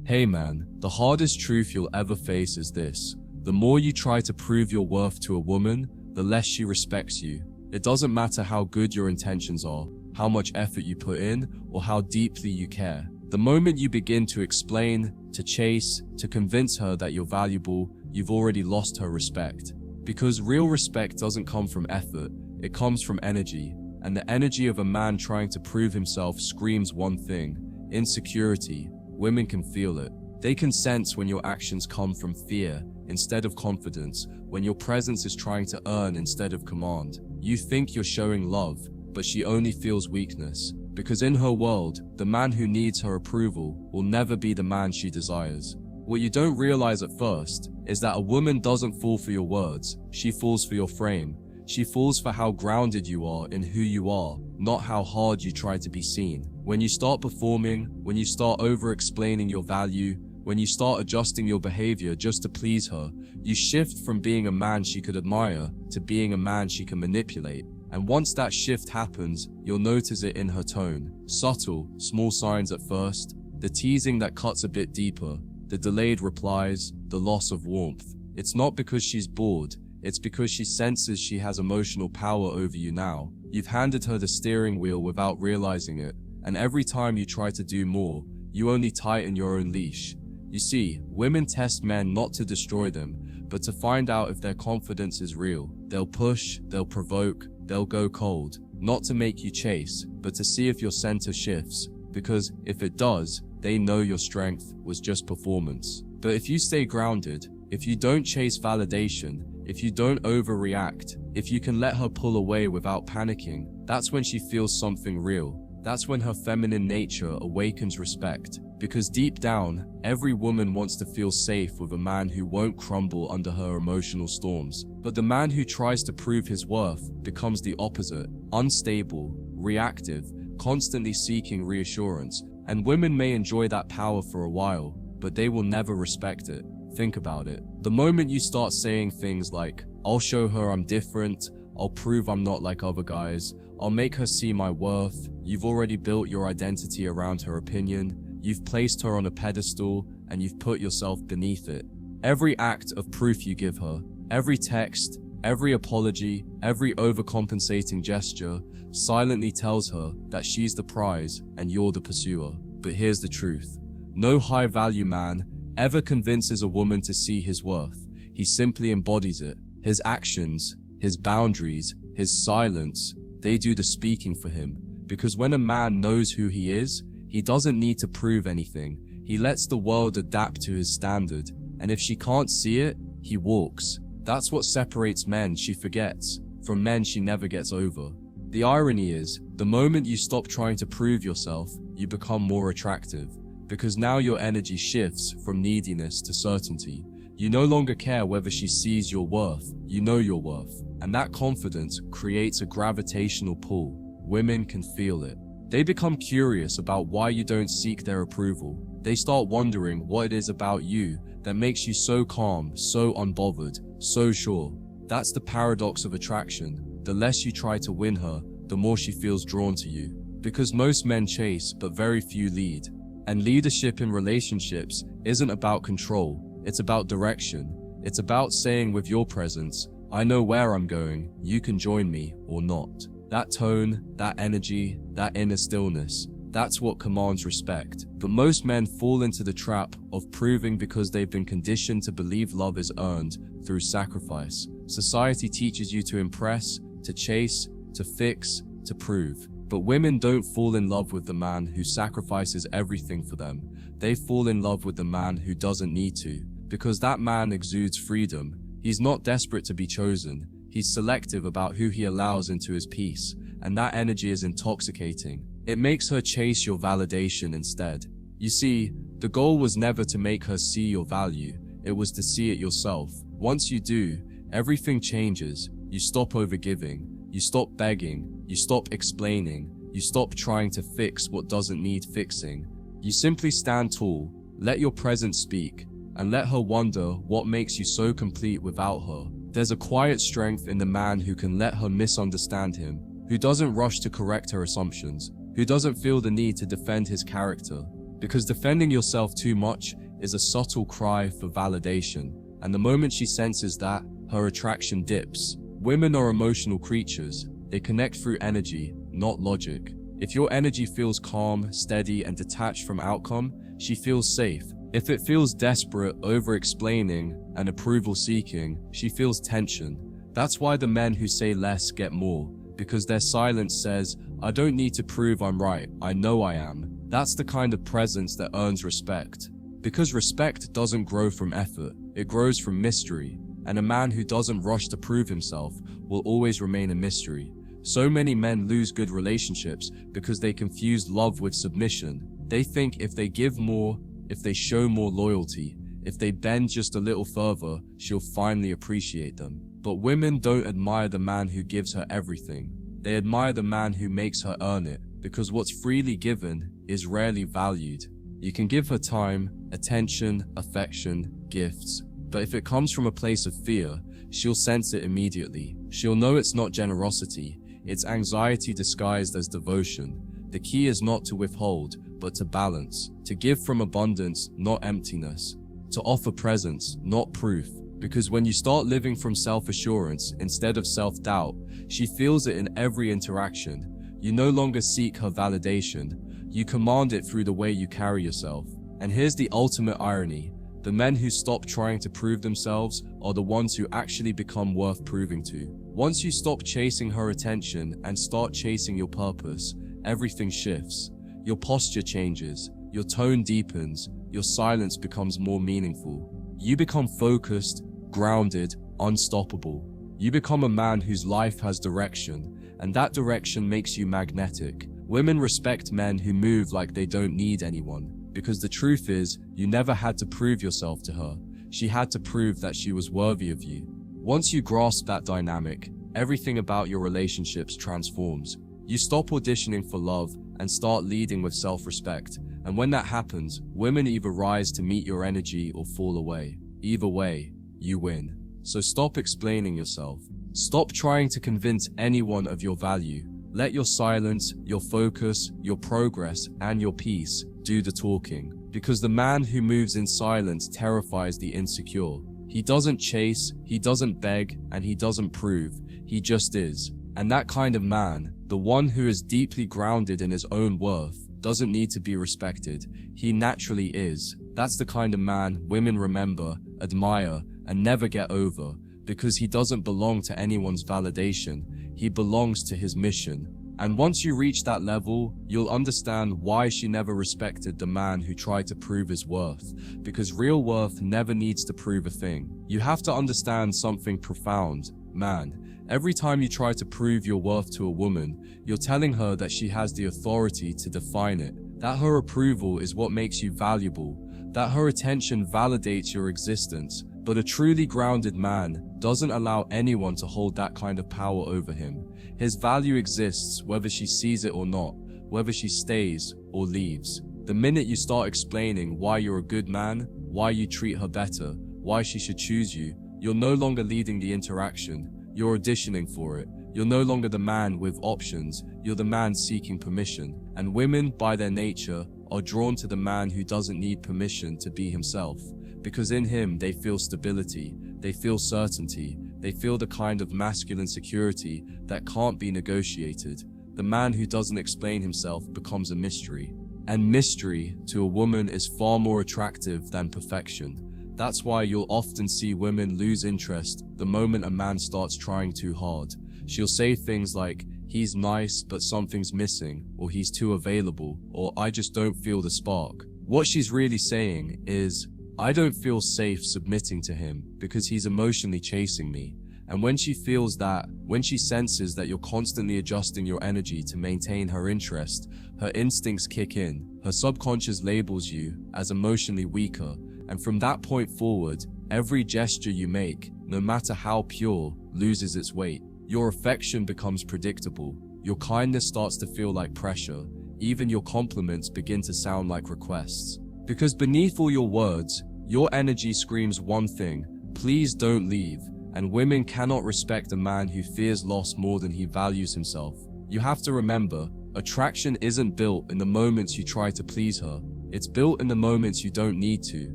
Hey man, the hardest truth you'll ever face is this. The more you try to prove your worth to a woman, the less she respects you. It doesn't matter how good your intentions are, how much effort you put in, or how deeply you care. The moment you begin to explain, to chase, to convince her that you're valuable, you've already lost her respect. Because real respect doesn't come from effort, it comes from energy. And the energy of a man trying to prove himself screams one thing: insecurity. Women can feel it. They can sense when your actions come from fear instead of confidence, when your presence is trying to earn instead of command. You think you're showing love, but she only feels weakness. Because in her world, the man who needs her approval will never be the man she desires. What you don't realize at first is that a woman doesn't fall for your words, she falls for your frame. She falls for how grounded you are in who you are, not how hard you try to be seen. When you start performing, when you start over-explaining your value, when you start adjusting your behavior just to please her, you shift from being a man she could admire to being a man she can manipulate. And once that shift happens, you'll notice it in her tone. Subtle, small signs at first, the teasing that cuts a bit deeper, the delayed replies, the loss of warmth. It's not because she's bored. It's because she senses she has emotional power over you now. You've handed her the steering wheel without realizing it, and every time you try to do more, you only tighten your own leash. You see, women test men not to destroy them, but to find out if their confidence is real. They'll push, they'll provoke, they'll go cold, not to make you chase, but to see if your center shifts, because if it does, they know your strength was just performance. But if you stay grounded, if you don't chase validation, if you don't overreact, if you can let her pull away without panicking, that's when she feels something real. That's when her feminine nature awakens respect. Because deep down, every woman wants to feel safe with a man who won't crumble under her emotional storms. But the man who tries to prove his worth becomes the opposite: unstable, reactive, constantly seeking reassurance. And women may enjoy that power for a while, but they will never respect it. Think about it. The moment you start saying things like, "I'll show her I'm different, I'll prove I'm not like other guys, I'll make her see my worth," you've already built your identity around her opinion, you've placed her on a pedestal, and you've put yourself beneath it. Every act of proof you give her, every text, every apology, every overcompensating gesture, silently tells her that she's the prize and you're the pursuer. But here's the truth. No high-value man ever convinces a woman to see his worth. He simply embodies it. His actions, his boundaries, his silence, they do the speaking for him. Because when a man knows who he is, he doesn't need to prove anything. He lets the world adapt to his standard. And if she can't see it, he walks. That's what separates men she forgets from men she never gets over. The irony is, the moment you stop trying to prove yourself, you become more attractive. Because now your energy shifts from neediness to certainty. You no longer care whether she sees your worth, you know your worth. And that confidence creates a gravitational pull. Women can feel it. They become curious about why you don't seek their approval. They start wondering what it is about you that makes you so calm, so unbothered, so sure. That's the paradox of attraction. The less you try to win her, the more she feels drawn to you. Because most men chase, but very few lead. And leadership in relationships isn't about control, it's about direction. It's about saying with your presence, "I know where I'm going, you can join me or not." That tone, that energy, that inner stillness, that's what commands respect. But most men fall into the trap of proving because they've been conditioned to believe love is earned through sacrifice. Society teaches you to impress, to chase, to fix, to prove. But women don't fall in love with the man who sacrifices everything for them. They fall in love with the man who doesn't need to. Because that man exudes freedom. He's not desperate to be chosen. He's selective about who he allows into his peace. And that energy is intoxicating. It makes her chase your validation instead. You see, the goal was never to make her see your value. It was to see it yourself. Once you do, everything changes. You stop overgiving. You stop begging. You stop explaining. You stop trying to fix what doesn't need fixing. You simply stand tall, let your presence speak, and let her wonder what makes you so complete without her. There's a quiet strength in the man who can let her misunderstand him, who doesn't rush to correct her assumptions, who doesn't feel the need to defend his character. because defending yourself too much is a subtle cry for validation, and the moment she senses that, her attraction dips. Women are emotional creatures. They connect through energy, not logic. If your energy feels calm, steady, and detached from outcome, she feels safe. If it feels desperate, over-explaining, and approval-seeking, she feels tension. That's why the men who say less get more, because their silence says, I don't need to prove I'm right, I know I am. That's the kind of presence that earns respect. Because respect doesn't grow from effort, it grows from mystery, and a man who doesn't rush to prove himself will always remain a mystery. So many men lose good relationships because they confuse love with submission. They think if they give more, if they show more loyalty, if they bend just a little further, she'll finally appreciate them. But women don't admire the man who gives her everything. They admire the man who makes her earn it, because what's freely given is rarely valued. You can give her time, attention, affection, gifts, but if it comes from a place of fear, she'll sense it immediately. She'll know it's not generosity, it's anxiety disguised as devotion. The key is not to withhold, but to balance, to give from abundance, not emptiness, to offer presence, not proof. Because when you start living from self-assurance instead of self-doubt, she feels it in every interaction. You no longer seek her validation, you command it through the way you carry yourself. And here's the ultimate irony. The men who stop trying to prove themselves are the ones who actually become worth proving to. Once you stop chasing her attention and start chasing your purpose, everything shifts. Your posture changes, your tone deepens, your silence becomes more meaningful. You become focused, grounded, unstoppable. You become a man whose life has direction, and that direction makes you magnetic. Women respect men who move like they don't need anyone, because the truth is, you never had to prove yourself to her. She had to prove that she was worthy of you. Once you grasp that dynamic, everything about your relationships transforms. You stop auditioning for love and start leading with self-respect. And when that happens, women either rise to meet your energy or fall away. Either way, you win. So stop explaining yourself. Stop trying to convince anyone of your value. Let your silence, your focus, your progress, and your peace do the talking. Because the man who moves in silence terrifies the insecure. He doesn't chase, he doesn't beg, and he doesn't prove. He just is. And that kind of man, the one who is deeply grounded in his own worth, doesn't need to be respected. He naturally is. That's the kind of man women remember, admire, and never get over, because he doesn't belong to anyone's validation. He belongs to his mission. And once you reach that level, you'll understand why she never respected the man who tried to prove his worth. Because real worth never needs to prove a thing. You have to understand something profound. Man, every time you try to prove your worth to a woman, you're telling her that she has the authority to define it. That her approval is what makes you valuable. That her attention validates your existence. But a truly grounded man doesn't allow anyone to hold that kind of power over him. His value exists whether she sees it or not, whether she stays or leaves. The minute you start explaining why you're a good man, why you treat her better, why she should choose you, you're no longer leading the interaction, you're auditioning for it. You're no longer the man with options, you're the man seeking permission. And women, by their nature, are drawn to the man who doesn't need permission to be himself. Because in him, they feel stability, they feel certainty, they feel the kind of masculine security that can't be negotiated. The man who doesn't explain himself becomes a mystery. And mystery, to a woman, is far more attractive than perfection. That's why you'll often see women lose interest the moment a man starts trying too hard. She'll say things like, he's nice, but something's missing, or he's too available, or I just don't feel the spark. What she's really saying is, I don't feel safe submitting to him because he's emotionally chasing me. And when she feels that, when she senses that you're constantly adjusting your energy to maintain her interest, her instincts kick in. Her subconscious labels you as emotionally weaker. And from that point forward, every gesture you make, no matter how pure, loses its weight. Your affection becomes predictable. Your kindness starts to feel like pressure. Even your compliments begin to sound like requests. Because beneath all your words, your energy screams one thing: please don't leave. And women cannot respect a man who fears loss more than he values himself. You have to remember, attraction isn't built in the moments you try to please her. It's built in the moments you don't need to.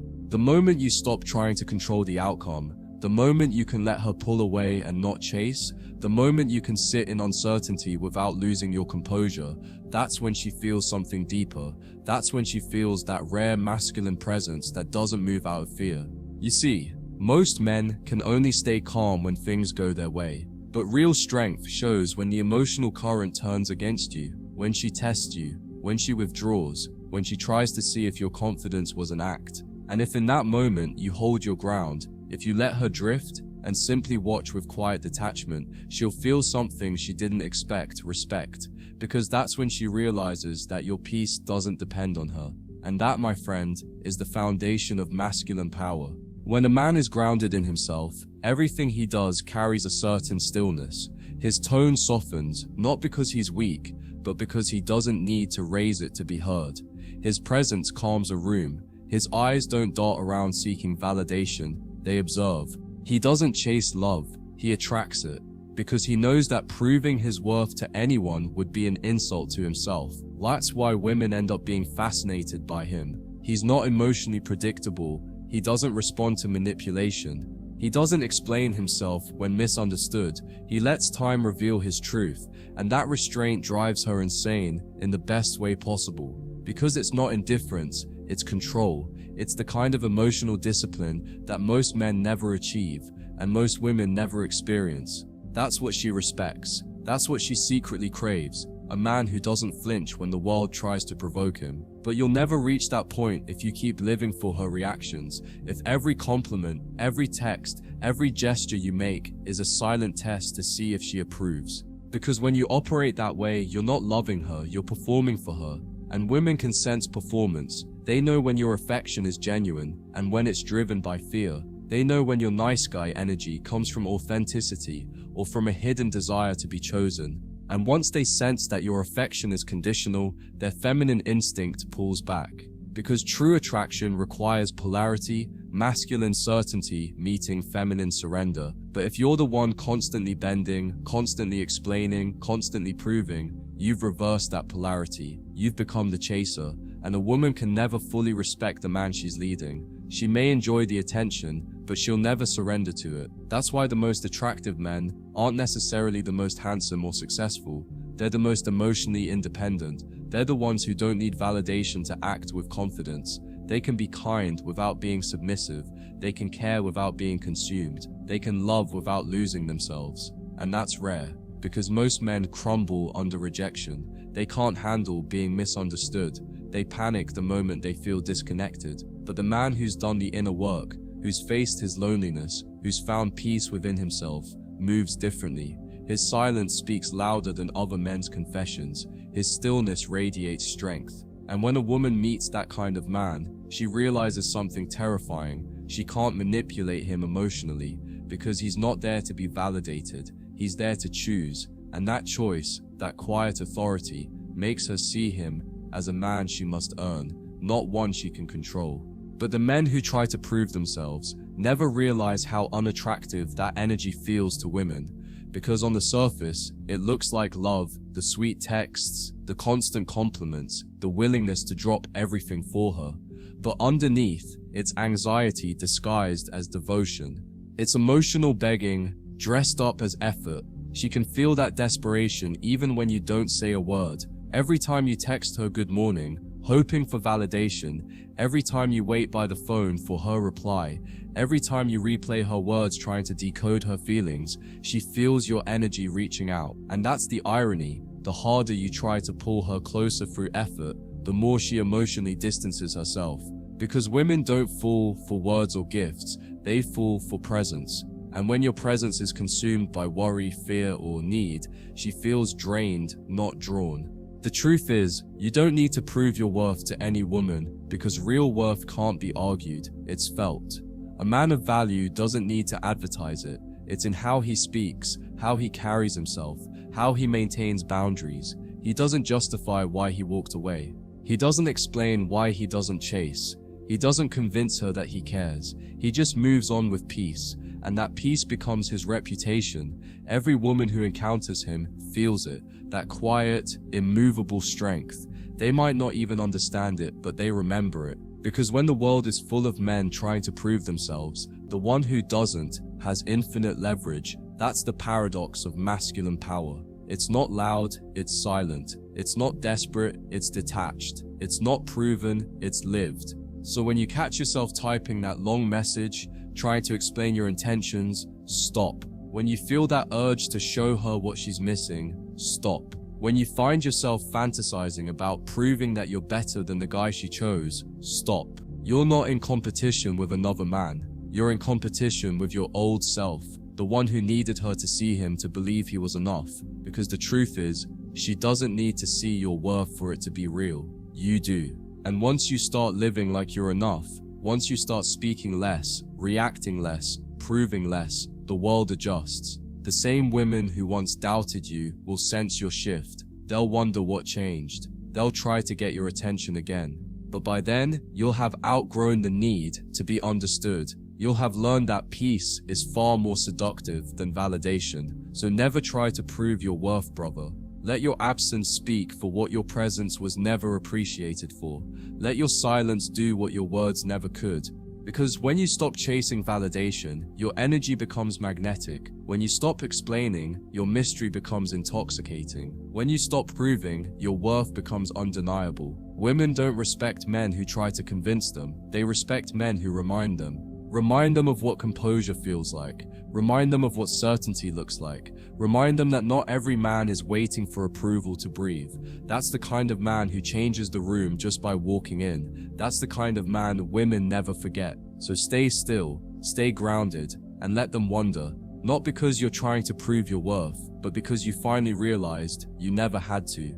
The moment you stop trying to control the outcome, the moment you can let her pull away and not chase, the moment you can sit in uncertainty without losing your composure, that's when she feels something deeper. That's when she feels that rare masculine presence that doesn't move out of fear. You see, most men can only stay calm when things go their way. But real strength shows when the emotional current turns against you, when she tests you, when she withdraws, when she tries to see if your confidence was an act. And if in that moment you hold your ground, if you let her drift and simply watch with quiet detachment, she'll feel something she didn't expect: respect. Because that's when she realizes that your peace doesn't depend on her. And that, my friend, is the foundation of masculine power. When a man is grounded in himself, everything he does carries a certain stillness. His tone softens, not because he's weak, but because he doesn't need to raise it to be heard. His presence calms a room. His eyes don't dart around seeking validation, they observe. He doesn't chase love, he attracts it, because he knows that proving his worth to anyone would be an insult to himself. That's why women end up being fascinated by him. He's not emotionally predictable. He doesn't respond to manipulation. He doesn't explain himself when misunderstood. He lets time reveal his truth, and that restraint drives her insane in the best way possible. Because it's not indifference, it's control. It's the kind of emotional discipline that most men never achieve, and most women never experience. That's what she respects. That's what she secretly craves. A man who doesn't flinch when the world tries to provoke him. But you'll never reach that point if you keep living for her reactions. If every compliment, every text, every gesture you make is a silent test to see if she approves. Because when you operate that way, you're not loving her, you're performing for her. And women can sense performance. They know when your affection is genuine and when it's driven by fear. They know when your nice guy energy comes from authenticity or from a hidden desire to be chosen. And once they sense that your affection is conditional, their feminine instinct pulls back. Because true attraction requires polarity, masculine certainty meeting feminine surrender. But if you're the one constantly bending, constantly explaining, constantly proving, you've reversed that polarity. You've become the chaser, and a woman can never fully respect the man she's leading. She may enjoy the attention, but she'll never surrender to it. That's why the most attractive men aren't necessarily the most handsome or successful. They're the most emotionally independent. They're the ones who don't need validation to act with confidence. They can be kind without being submissive. They can care without being consumed. They can love without losing themselves. And that's rare, because most men crumble under rejection. They can't handle being misunderstood. They panic the moment they feel disconnected. But the man who's done the inner work, who's faced his loneliness, who's found peace within himself, moves differently. His silence speaks louder than other men's confessions. His stillness radiates strength. And when a woman meets that kind of man, she realizes something terrifying. She can't manipulate him emotionally, because he's not there to be validated. He's there to choose. And that choice, that quiet authority, makes her see him as a man she must earn, not one she can control. But the men who try to prove themselves never realize how unattractive that energy feels to women, because on the surface, it looks like love, the sweet texts, the constant compliments, the willingness to drop everything for her. But underneath, it's anxiety disguised as devotion. It's emotional begging, dressed up as effort. She can feel that desperation even when you don't say a word. Every time you text her good morning, hoping for validation, every time you wait by the phone for her reply, every time you replay her words trying to decode her feelings, she feels your energy reaching out. And that's the irony. The harder you try to pull her closer through effort, the more she emotionally distances herself. Because women don't fall for words or gifts, they fall for presence. And when your presence is consumed by worry, fear, or need, she feels drained, not drawn. The truth is, you don't need to prove your worth to any woman, because real worth can't be argued, it's felt. A man of value doesn't need to advertise it. It's in how he speaks, how he carries himself, how he maintains boundaries. He doesn't justify why he walked away. He doesn't explain why he doesn't chase. He doesn't convince her that he cares. He just moves on with peace, and that peace becomes his reputation. Every woman who encounters him feels it, that quiet, immovable strength. They might not even understand it, but they remember it. Because when the world is full of men trying to prove themselves, the one who doesn't has infinite leverage. That's the paradox of masculine power. It's not loud, it's silent. It's not desperate, it's detached. It's not proven, it's lived. So when you catch yourself typing that long message, trying to explain your intentions, stop. When you feel that urge to show her what she's missing, stop. When you find yourself fantasizing about proving that you're better than the guy she chose, stop. You're not in competition with another man. You're in competition with your old self, the one who needed her to see him to believe he was enough. Because the truth is, she doesn't need to see your worth for it to be real. You do. And once you start living like you're enough, once you start speaking less, reacting less, proving less, the world adjusts. The same women who once doubted you will sense your shift. They'll wonder what changed. They'll try to get your attention again. But by then, you'll have outgrown the need to be understood. You'll have learned that peace is far more seductive than validation. So never try to prove your worth, brother. Let your absence speak for what your presence was never appreciated for. Let your silence do what your words never could. Because when you stop chasing validation, your energy becomes magnetic. When you stop explaining, your mystery becomes intoxicating. When you stop proving, your worth becomes undeniable. Women don't respect men who try to convince them. They respect men who remind them. Remind them of what composure feels like. Remind them of what certainty looks like. Remind them that not every man is waiting for approval to breathe. That's the kind of man who changes the room just by walking in. That's the kind of man women never forget. So stay still, stay grounded, and let them wonder. Not because you're trying to prove your worth, but because you finally realized you never had to.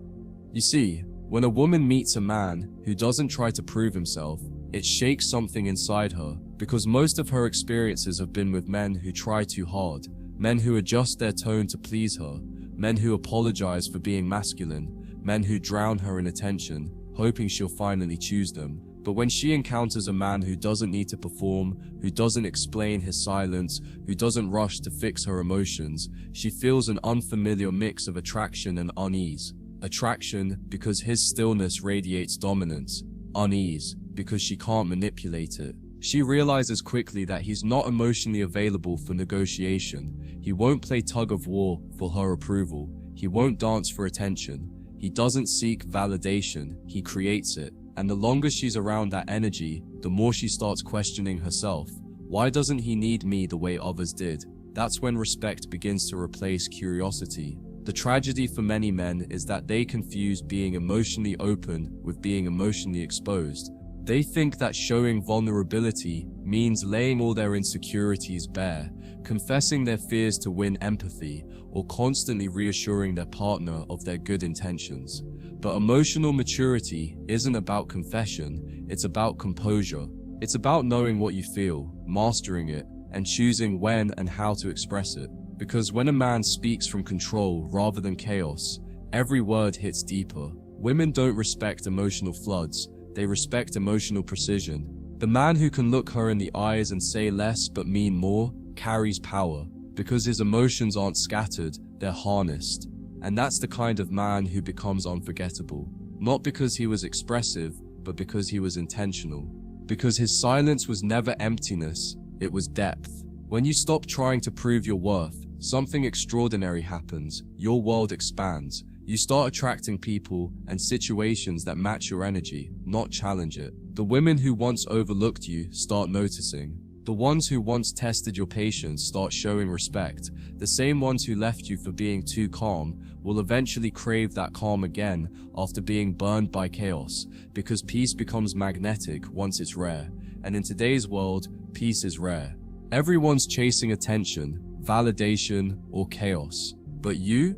You see, when a woman meets a man who doesn't try to prove himself, it shakes something inside her, because most of her experiences have been with men who try too hard, men who adjust their tone to please her, men who apologize for being masculine, men who drown her in attention, hoping she'll finally choose them. But when she encounters a man who doesn't need to perform, who doesn't explain his silence, who doesn't rush to fix her emotions, she feels an unfamiliar mix of attraction and unease. Attraction because his stillness radiates dominance, unease because she can't manipulate it. She realizes quickly that he's not emotionally available for negotiation. He won't play tug of war for her approval. He won't dance for attention. He doesn't seek validation, he creates it. And the longer she's around that energy, the more she starts questioning herself. Why doesn't he need me the way others did? That's when respect begins to replace curiosity. The tragedy for many men is that they confuse being emotionally open with being emotionally exposed. They think that showing vulnerability means laying all their insecurities bare, confessing their fears to win empathy, or constantly reassuring their partner of their good intentions. But emotional maturity isn't about confession, it's about composure. It's about knowing what you feel, mastering it, and choosing when and how to express it. Because when a man speaks from control rather than chaos, every word hits deeper. Women don't respect emotional floods, they respect emotional precision. The man who can look her in the eyes and say less but mean more carries power, because his emotions aren't scattered, they're harnessed. And that's the kind of man who becomes unforgettable. Not because he was expressive, but because he was intentional. Because his silence was never emptiness, it was depth. When you stop trying to prove your worth, something extraordinary happens. Your world expands. You start attracting people and situations that match your energy, not challenge it. The women who once overlooked you start noticing. The ones who once tested your patience start showing respect. The same ones who left you for being too calm will eventually crave that calm again after being burned by chaos, because peace becomes magnetic once it's rare. And in today's world, peace is rare. Everyone's chasing attention, validation, or chaos. But you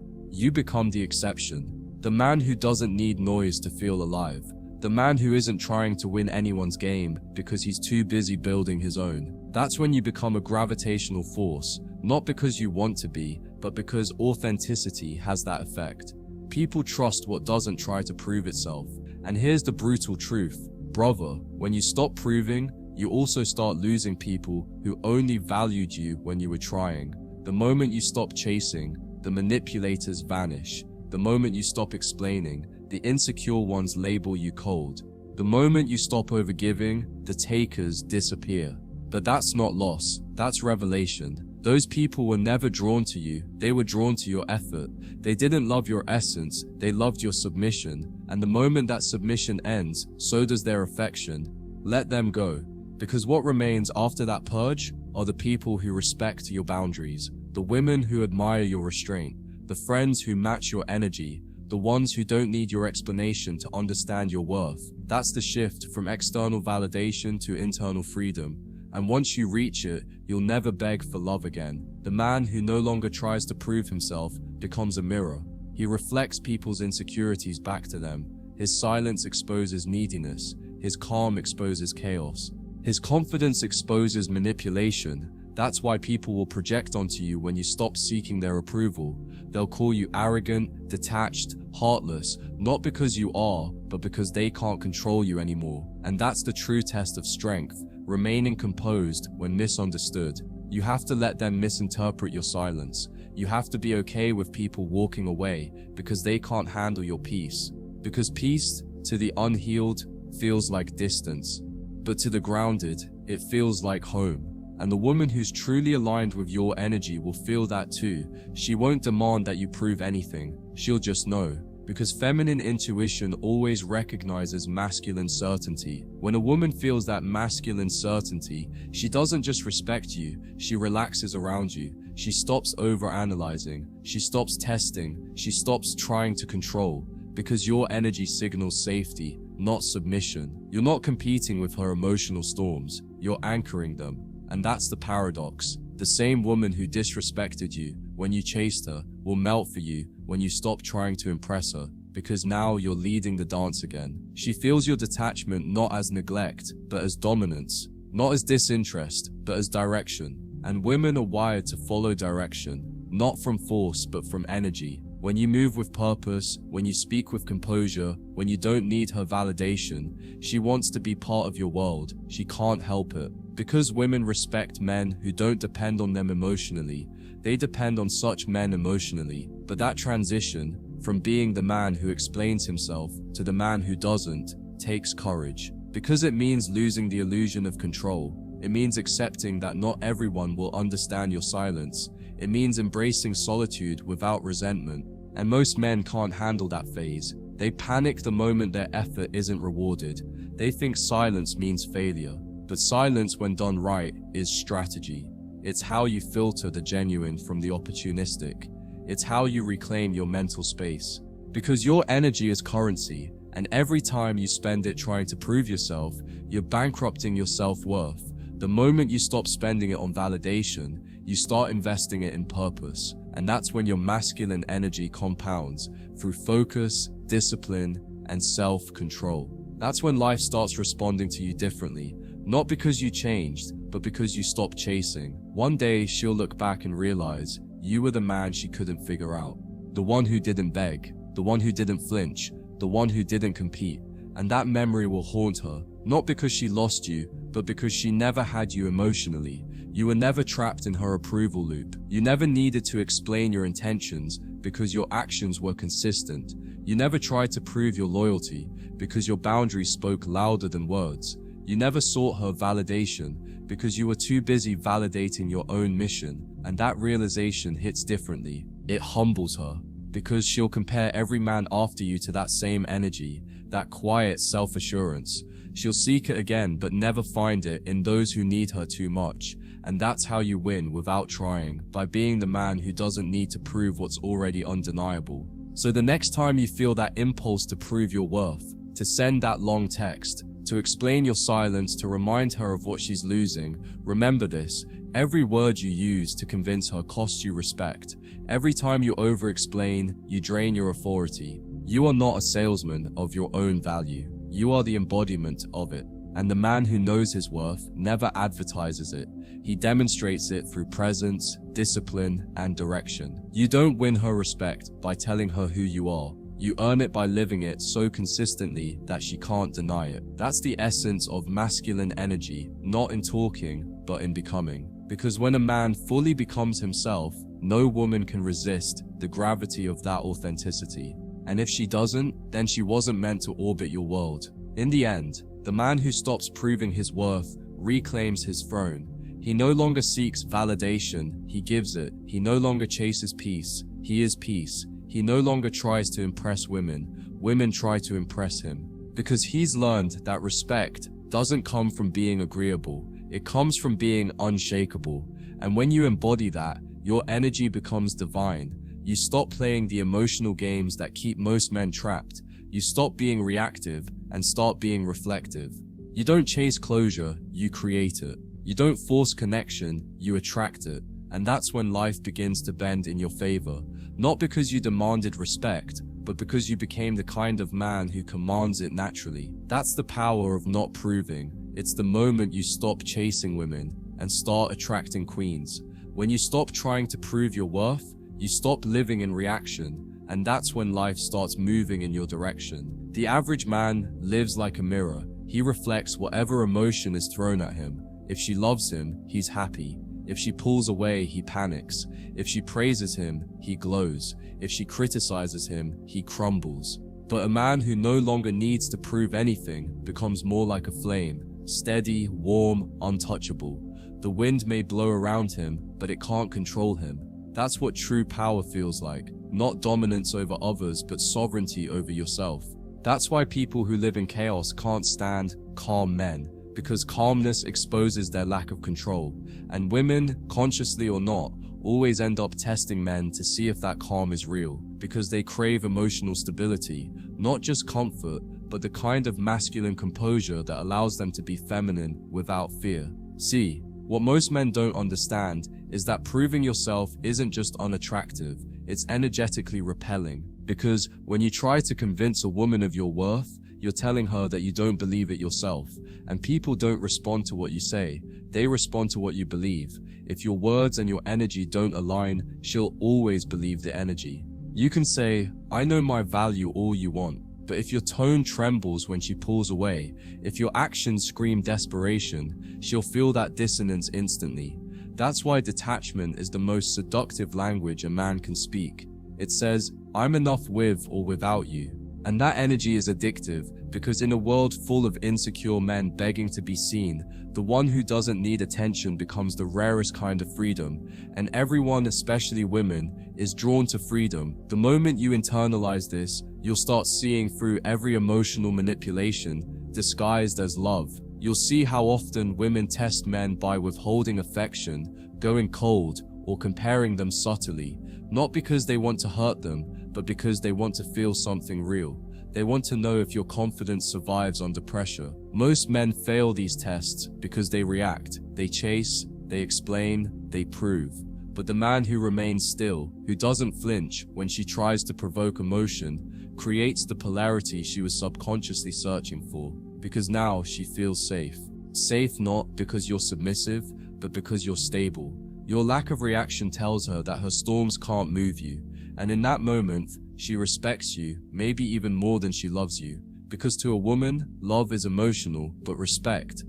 become the exception. The man who doesn't need noise to feel alive. The man who isn't trying to win anyone's game because he's too busy building his own. That's when you become a gravitational force, not because you want to be, but because authenticity has that effect. People trust what doesn't try to prove itself. And here's the brutal truth. Brother, when you stop proving, you also start losing people who only valued you when you were trying. The moment you stop chasing, the manipulators vanish. The moment you stop explaining, the insecure ones label you cold. The moment you stop overgiving, the takers disappear. But that's not loss, that's revelation. Those people were never drawn to you, they were drawn to your effort. They didn't love your essence, they loved your submission. And the moment that submission ends, so does their affection. Let them go. Because what remains after that purge are the people who respect your boundaries, the women who admire your restraint, the friends who match your energy, the ones who don't need your explanation to understand your worth. That's the shift from external validation to internal freedom. And once you reach it, you'll never beg for love again. The man who no longer tries to prove himself becomes a mirror. He reflects people's insecurities back to them. His silence exposes neediness. His calm exposes chaos. His confidence exposes manipulation. That's why people will project onto you when you stop seeking their approval. They'll call you arrogant, detached, heartless, not because you are, but because they can't control you anymore. And that's the true test of strength, remaining composed when misunderstood. You have to let them misinterpret your silence. You have to be okay with people walking away because they can't handle your peace. Because peace, to the unhealed, feels like distance. But to the grounded, it feels like home. And the woman who's truly aligned with your energy will feel that too. She won't demand that you prove anything. She'll just know. Because feminine intuition always recognizes masculine certainty. When a woman feels that masculine certainty, she doesn't just respect you, she relaxes around you. She stops overanalyzing. She stops testing. She stops trying to control. Because your energy signals safety, not submission. You're not competing with her emotional storms. You're anchoring them. And that's the paradox. The same woman who disrespected you when you chased her will melt for you when you stop trying to impress her, because now you're leading the dance again. She feels your detachment not as neglect, but as dominance. Not as disinterest, but as direction. And women are wired to follow direction, not from force, but from energy. When you move with purpose, when you speak with composure, when you don't need her validation, she wants to be part of your world. She can't help it. Because women respect men who don't depend on them emotionally, they depend on such men emotionally. But that transition, from being the man who explains himself to the man who doesn't, takes courage. Because it means losing the illusion of control. It means accepting that not everyone will understand your silence. It means embracing solitude without resentment. And most men can't handle that phase. They panic the moment their effort isn't rewarded. They think silence means failure. But silence, when done right, is strategy. It's how you filter the genuine from the opportunistic. It's how you reclaim your mental space. Because your energy is currency, and every time you spend it trying to prove yourself, you're bankrupting your self-worth. The moment you stop spending it on validation, you start investing it in purpose. And that's when your masculine energy compounds through focus, discipline, and self-control. That's when life starts responding to you differently. Not because you changed, but because you stopped chasing. One day, she'll look back and realize you were the man she couldn't figure out. The one who didn't beg, the one who didn't flinch, the one who didn't compete. And that memory will haunt her, not because she lost you, but because she never had you emotionally. You were never trapped in her approval loop. You never needed to explain your intentions because your actions were consistent. You never tried to prove your loyalty because your boundaries spoke louder than words. You never sought her validation because you were too busy validating your own mission. And that realization hits differently. It humbles her because she'll compare every man after you to that same energy, that quiet self-assurance. She'll seek it again, but never find it in those who need her too much. And that's how you win without trying, by being the man who doesn't need to prove what's already undeniable. So the next time you feel that impulse to prove your worth, to send that long text, to explain your silence, to remind her of what she's losing, remember this: every word you use to convince her costs you respect. Every time you over-explain, you drain your authority. You are not a salesman of your own value. You are the embodiment of it. And the man who knows his worth never advertises it. He demonstrates it through presence, discipline, and direction. You don't win her respect by telling her who you are. You earn it by living it so consistently that she can't deny it. That's the essence of masculine energy, not in talking, but in becoming. Because when a man fully becomes himself, no woman can resist the gravity of that authenticity. And if she doesn't, then she wasn't meant to orbit your world. In the end, the man who stops proving his worth reclaims his throne. He no longer seeks validation, he gives it. He no longer chases peace, he is peace. He no longer tries to impress women, women try to impress him. Because he's learned that respect doesn't come from being agreeable, it comes from being unshakable. And when you embody that, your energy becomes divine. You stop playing the emotional games that keep most men trapped. You stop being reactive and start being reflective. You don't chase closure, you create it. You don't force connection, you attract it. And that's when life begins to bend in your favor. Not because you demanded respect, but because you became the kind of man who commands it naturally. That's the power of not proving. It's the moment you stop chasing women and start attracting queens. When you stop trying to prove your worth, you stop living in reaction, and that's when life starts moving in your direction. The average man lives like a mirror. He reflects whatever emotion is thrown at him. If she loves him, he's happy. If she pulls away, he panics. If she praises him, he glows. If she criticizes him, he crumbles. But a man who no longer needs to prove anything becomes more like a flame, steady, warm, untouchable. The wind may blow around him, but it can't control him. That's what true power feels like. Not dominance over others, but sovereignty over yourself. That's why people who live in chaos can't stand calm men, because calmness exposes their lack of control. And women, consciously or not, always end up testing men to see if that calm is real, because they crave emotional stability, not just comfort, but the kind of masculine composure that allows them to be feminine without fear. See, what most men don't understand is that proving yourself isn't just unattractive, it's energetically repelling. Because when you try to convince a woman of your worth, you're telling her that you don't believe it yourself. And people don't respond to what you say, they respond to what you believe. If your words and your energy don't align, she'll always believe the energy. You can say, I know my value all you want, but if your tone trembles when she pulls away, if your actions scream desperation, she'll feel that dissonance instantly. That's why detachment is the most seductive language a man can speak. It says, I'm enough with or without you. And that energy is addictive, because in a world full of insecure men begging to be seen, the one who doesn't need attention becomes the rarest kind of freedom. And everyone, especially women, is drawn to freedom. The moment you internalize this, you'll start seeing through every emotional manipulation disguised as love. You'll see how often women test men by withholding affection, going cold, or comparing them subtly, not because they want to hurt them, but because they want to feel something real. They want to know if your confidence survives under pressure. Most men fail these tests because they react, they chase, they explain, they prove. But the man who remains still, who doesn't flinch when she tries to provoke emotion, creates the polarity she was subconsciously searching for, because now she feels safe. Safe not because you're submissive, but because you're stable. Your lack of reaction tells her that her storms can't move you, and in that moment, she respects you, maybe even more than she loves you. Because to a woman, love is emotional, but respect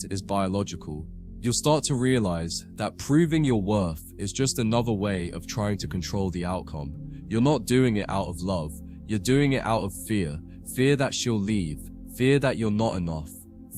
is biological. You'll start to realize that proving your worth is just another way of trying to control the outcome. You're not doing it out of love, you're doing it out of fear. Fear that she'll leave, fear that you're not enough,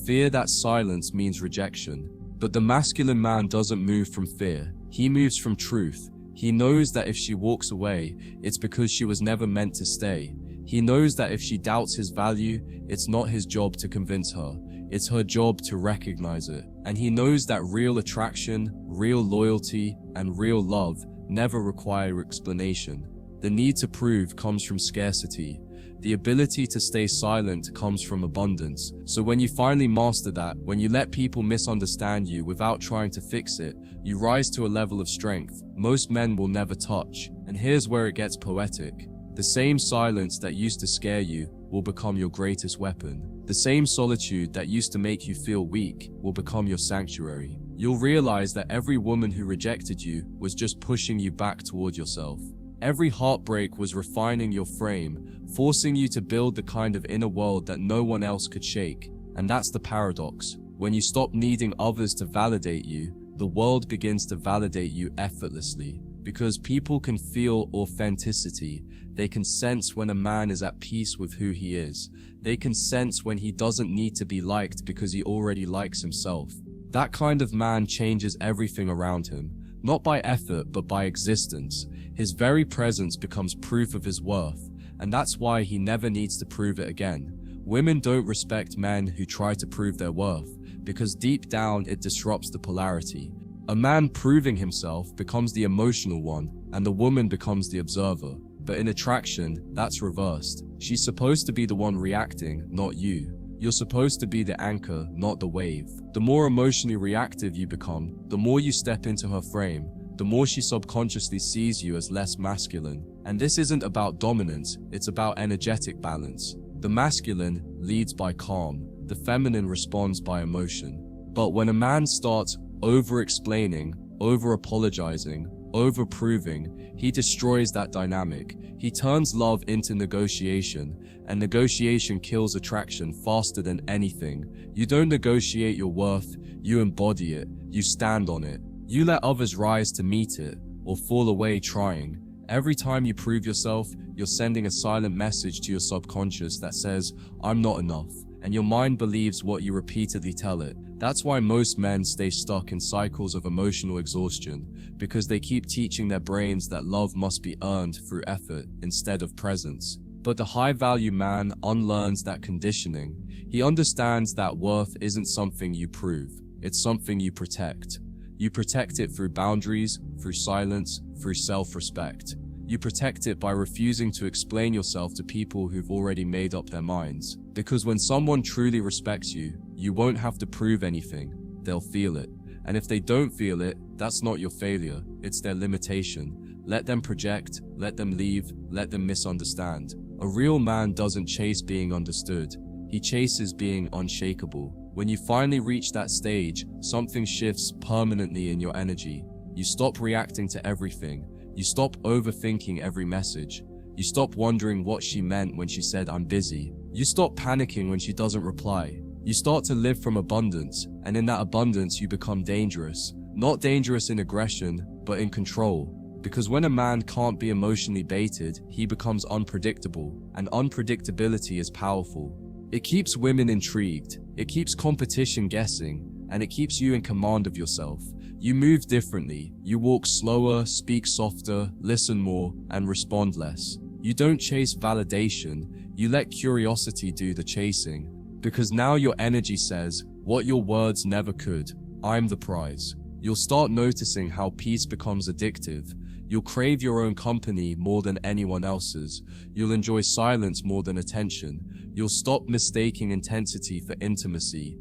fear that silence means rejection. But the masculine man doesn't move from fear, he moves from truth. He knows that if she walks away, it's because she was never meant to stay. He knows that if she doubts his value, it's not his job to convince her. It's her job to recognize it. And he knows that real attraction, real loyalty, and real love never require explanation. The need to prove comes from scarcity. The ability to stay silent comes from abundance. So when you finally master that, when you let people misunderstand you without trying to fix it, you rise to a level of strength most men will never touch. And here's where it gets poetic. The same silence that used to scare you will become your greatest weapon. The same solitude that used to make you feel weak will become your sanctuary. You'll realize that every woman who rejected you was just pushing you back toward yourself. Every heartbreak was refining your frame, forcing you to build the kind of inner world that no one else could shake. And that's the paradox. When you stop needing others to validate you, the world begins to validate you effortlessly. because people can feel authenticity. They can sense when a man is at peace with who he is. They can sense when he doesn't need to be liked because he already likes himself. That kind of man changes everything around him, not by effort but by existence. His very presence becomes proof of his worth, and that's why he never needs to prove it again. Women don't respect men who try to prove their worth, because deep down it disrupts the polarity. A man proving himself becomes the emotional one, and the woman becomes the observer. But in attraction, that's reversed. She's supposed to be the one reacting, not you. You're supposed to be the anchor, not the wave. The more emotionally reactive you become, the more you step into her frame, the more she subconsciously sees you as less masculine. And this isn't about dominance, it's about energetic balance. The masculine leads by calm, the feminine responds by emotion. But when a man starts over-explaining, over-apologizing, over-proving, he destroys that dynamic. He turns love into negotiation, and negotiation kills attraction faster than anything. You don't negotiate your worth, you embody it, you stand on it. You let others rise to meet it, or fall away trying. Every time you prove yourself, you're sending a silent message to your subconscious that says, I'm not enough, and your mind believes what you repeatedly tell it. That's why most men stay stuck in cycles of emotional exhaustion, because they keep teaching their brains that love must be earned through effort instead of presence. But the high-value man unlearns that conditioning. He understands that worth isn't something you prove, it's something you protect. You protect it through boundaries, through silence, through self-respect. You protect it by refusing to explain yourself to people who've already made up their minds. Because when someone truly respects you, you won't have to prove anything. They'll feel it. And if they don't feel it, that's not your failure, it's their limitation. Let them project, let them leave, let them misunderstand. A real man doesn't chase being understood. He chases being unshakable. When you finally reach that stage, something shifts permanently in your energy. You stop reacting to everything. You stop overthinking every message. You stop wondering what she meant when she said, I'm busy. You stop panicking when she doesn't reply. You start to live from abundance, and in that abundance you become dangerous. Not dangerous in aggression, but in control. Because when a man can't be emotionally baited, he becomes unpredictable, and unpredictability is powerful. It keeps women intrigued, it keeps competition guessing, and it keeps you in command of yourself. You move differently, you walk slower, speak softer, listen more, and respond less. You don't chase validation, you let curiosity do the chasing. Because now your energy says, what your words never could, I'm the prize. You'll start noticing how peace becomes addictive. You'll crave your own company more than anyone else's. You'll enjoy silence more than attention. You'll stop mistaking intensity for intimacy.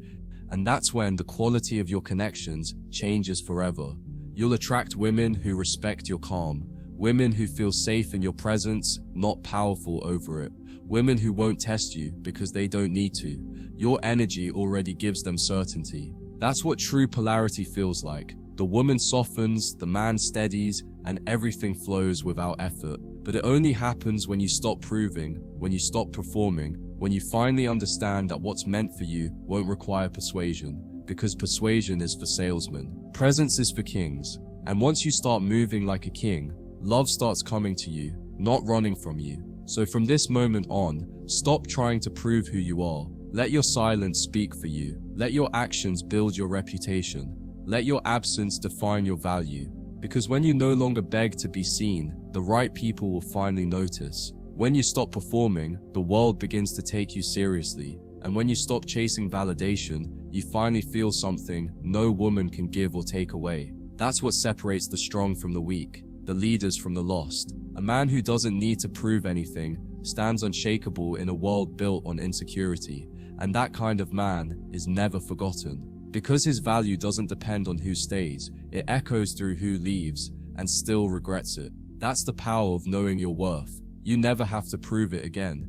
And that's when the quality of your connections changes forever. You'll attract women who respect your calm. Women who feel safe in your presence, not powerful over it. Women who won't test you because they don't need to. Your energy already gives them certainty. That's what true polarity feels like. The woman softens, the man steadies, and everything flows without effort. But it only happens when you stop proving, when you stop performing, when you finally understand that what's meant for you won't require persuasion, because persuasion is for salesmen. Presence is for kings. And once you start moving like a king, love starts coming to you, not running from you. So from this moment on, stop trying to prove who you are. Let your silence speak for you. Let your actions build your reputation. Let your absence define your value. Because when you no longer beg to be seen, the right people will finally notice. When you stop performing, the world begins to take you seriously. And when you stop chasing validation, you finally feel something no woman can give or take away. That's what separates the strong from the weak, the leaders from the lost. A man who doesn't need to prove anything stands unshakable in a world built on insecurity. And that kind of man is never forgotten. Because his value doesn't depend on who stays, it echoes through who leaves and still regrets it. That's the power of knowing your worth. You never have to prove it again.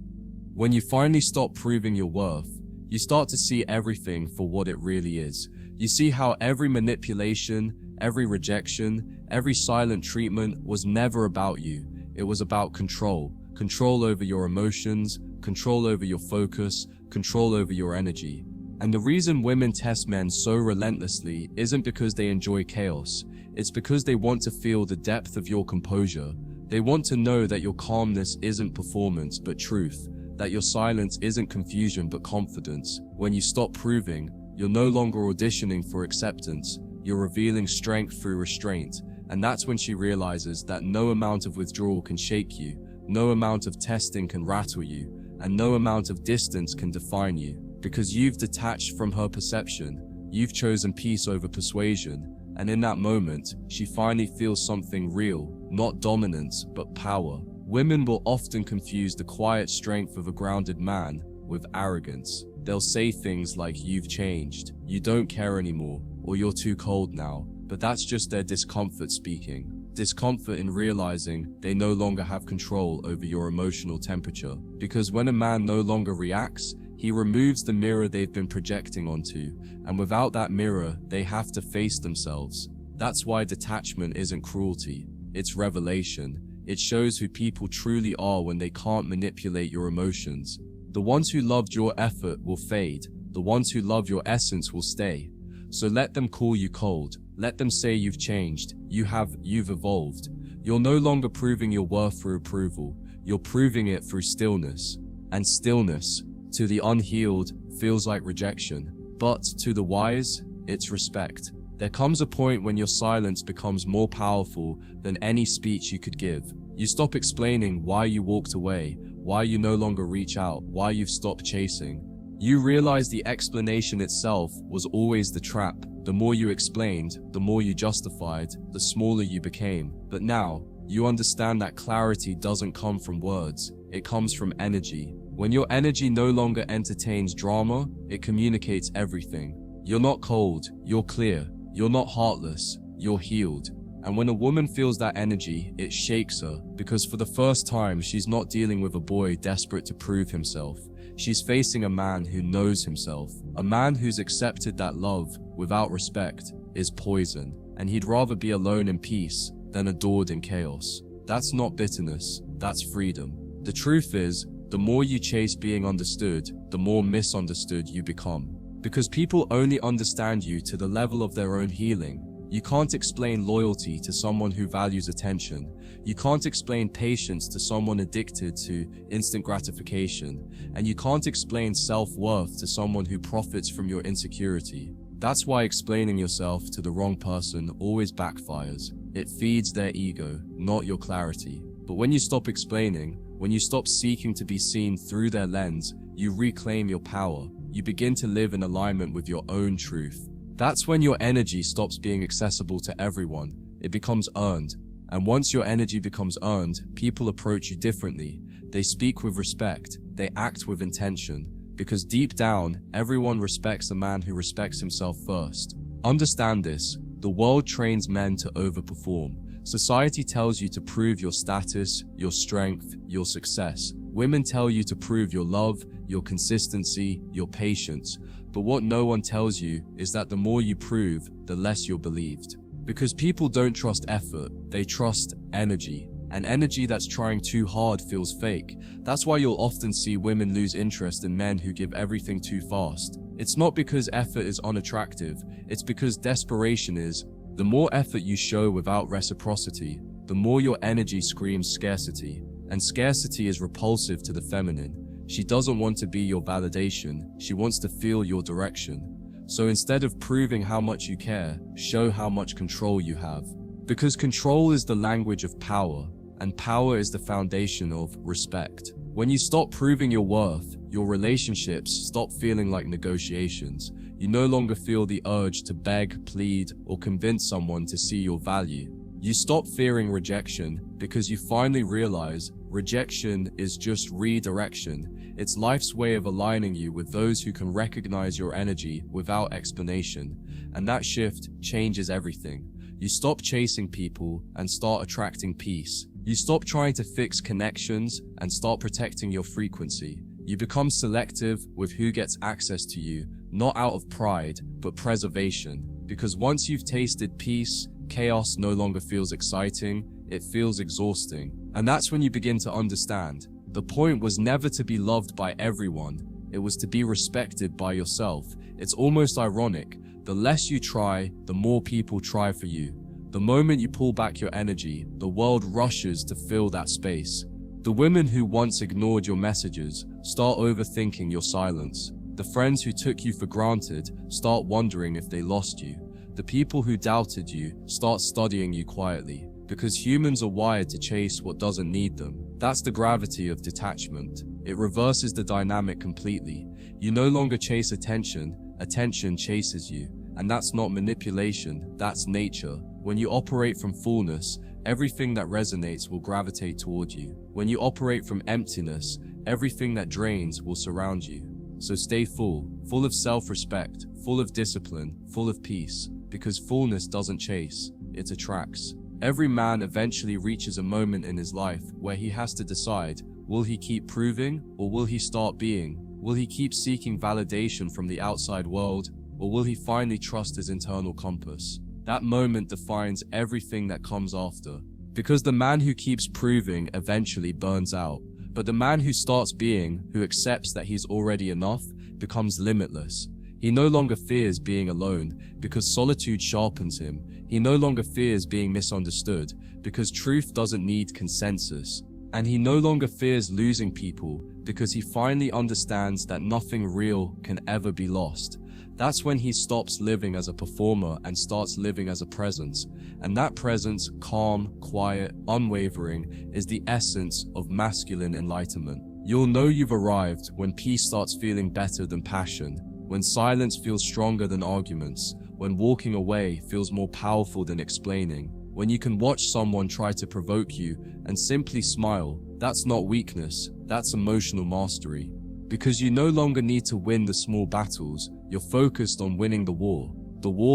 When you finally stop proving your worth, you start to see everything for what it really is. You see how every manipulation, every rejection, every silent treatment was never about you. It was about control. Control over your emotions, control over your focus, control over your energy. And the reason women test men so relentlessly isn't because they enjoy chaos. It's because they want to feel the depth of your composure. They want to know that your calmness isn't performance but truth, that your silence isn't confusion but confidence. When you stop proving, you're no longer auditioning for acceptance, you're revealing strength through restraint. And that's when she realizes that no amount of withdrawal can shake you, no amount of testing can rattle you, and no amount of distance can define you. Because you've detached from her perception, you've chosen peace over persuasion, and in that moment, she finally feels something real, not dominance, but power. Women will often confuse the quiet strength of a grounded man with arrogance. They'll say things like, "You've changed, you don't care anymore," or "You're too cold now," but that's just their discomfort speaking. Discomfort in realizing they no longer have control over your emotional temperature. Because when a man no longer reacts, he removes the mirror they've been projecting onto, and without that mirror, they have to face themselves. That's why detachment isn't cruelty, it's revelation. It shows who people truly are when they can't manipulate your emotions. The ones who loved your effort will fade, the ones who love your essence will stay. So let them call you cold, let them say you've changed, you've evolved. You're no longer proving your worth through approval, you're proving it through stillness. And stillness, to the unhealed, feels like rejection, but to the wise, it's respect. There comes a point when your silence becomes more powerful than any speech you could give. You stop explaining why you walked away, why you no longer reach out, why you've stopped chasing. You realize the explanation itself was always the trap. The more you explained, the more you justified, the smaller you became. But now, you understand that clarity doesn't come from words, it comes from energy. When your energy no longer entertains drama, it communicates everything. You're not cold, you're clear. You're not heartless, you're healed. And when a woman feels that energy, it shakes her, because for the first time, she's not dealing with a boy desperate to prove himself. She's facing a man who knows himself, a man who's accepted that love, without respect, is poison, and he'd rather be alone in peace than adored in chaos. That's not bitterness, that's freedom. The truth is, the more you chase being understood, the more misunderstood you become. Because people only understand you to the level of their own healing. You can't explain loyalty to someone who values attention. You can't explain patience to someone addicted to instant gratification. And you can't explain self-worth to someone who profits from your insecurity. That's why explaining yourself to the wrong person always backfires. It feeds their ego, not your clarity. But when you stop explaining, when you stop seeking to be seen through their lens, you reclaim your power. You begin to live in alignment with your own truth. That's when your energy stops being accessible to everyone. It becomes earned. And once your energy becomes earned, people approach you differently. They speak with respect. They act with intention. Because deep down, everyone respects a man who respects himself first. Understand this. The world trains men to overperform. Society tells you to prove your status, your strength, your success. Women tell you to prove your love, your consistency, your patience. But what no one tells you is that the more you prove, the less you're believed. Because people don't trust effort, they trust energy. And energy that's trying too hard feels fake. That's why you'll often see women lose interest in men who give everything too fast. It's not because effort is unattractive, it's because desperation is. The more effort you show without reciprocity, the more your energy screams scarcity. And scarcity is repulsive to the feminine. She doesn't want to be your validation, she wants to feel your direction. So instead of proving how much you care, show how much control you have. Because control is the language of power, and power is the foundation of respect. When you stop proving your worth, your relationships stop feeling like negotiations. You no longer feel the urge to beg, plead, or convince someone to see your value. You stop fearing rejection because you finally realize rejection is just redirection. It's life's way of aligning you with those who can recognize your energy without explanation. And that shift changes everything. You stop chasing people and start attracting peace. You stop trying to fix connections and start protecting your frequency. You become selective with who gets access to you, not out of pride, but preservation. Because once you've tasted peace, chaos no longer feels exciting, it feels exhausting. And that's when you begin to understand. The point was never to be loved by everyone. It was to be respected by yourself. It's almost ironic. The less you try, the more people try for you. The moment you pull back your energy, the world rushes to fill that space. The women who once ignored your messages start overthinking your silence. The friends who took you for granted start wondering if they lost you. The people who doubted you start studying you quietly, because humans are wired to chase what doesn't need them. That's the gravity of detachment. It reverses the dynamic completely. You no longer chase attention, attention chases you. And that's not manipulation, that's nature. When you operate from fullness, everything that resonates will gravitate toward you. When you operate from emptiness, everything that drains will surround you. So stay full of self-respect, full of discipline, full of peace, because fullness doesn't chase, it attracts. Every man eventually reaches a moment in his life where he has to decide, will he keep proving or will he start being? Will he keep seeking validation from the outside world or will he finally trust his internal compass? That moment defines everything that comes after. Because the man who keeps proving eventually burns out. But the man who starts being, who accepts that he's already enough, becomes limitless. He no longer fears being alone, because solitude sharpens him. He no longer fears being misunderstood, because truth doesn't need consensus. And he no longer fears losing people, because he finally understands that nothing real can ever be lost. That's when he stops living as a performer and starts living as a presence. And that presence, calm, quiet, unwavering, is the essence of masculine enlightenment. You'll know you've arrived when peace starts feeling better than passion, when silence feels stronger than arguments, when walking away feels more powerful than explaining, when you can watch someone try to provoke you and simply smile. That's not weakness, that's emotional mastery. Because you no longer need to win the small battles, you're focused on winning the war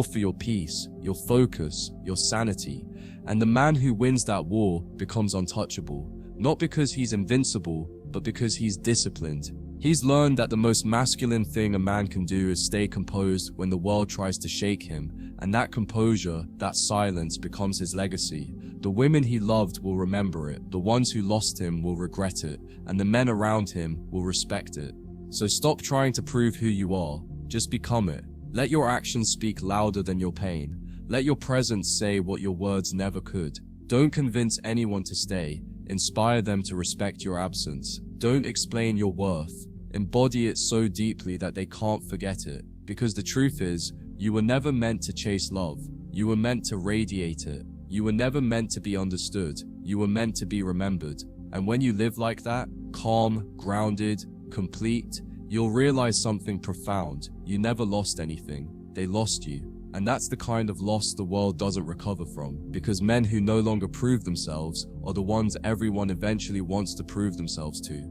for your peace, your focus, your sanity. And the man who wins that war becomes untouchable, not because he's invincible, but because he's disciplined. He's learned that the most masculine thing a man can do is stay composed when the world tries to shake him, and that composure, that silence, becomes his legacy. The women he loved will remember it, the ones who lost him will regret it, and the men around him will respect it. So stop trying to prove who you are, just become it. Let your actions speak louder than your pain. Let your presence say what your words never could. Don't convince anyone to stay, inspire them to respect your absence. Don't explain your worth. Embody it so deeply that they can't forget it. Because the truth is, you were never meant to chase love. You were meant to radiate it. You were never meant to be understood. You were meant to be remembered. And when you live like that, calm, grounded, complete, you'll realize something profound. You never lost anything. They lost you. And that's the kind of loss the world doesn't recover from. Because men who no longer prove themselves are the ones everyone eventually wants to prove themselves to.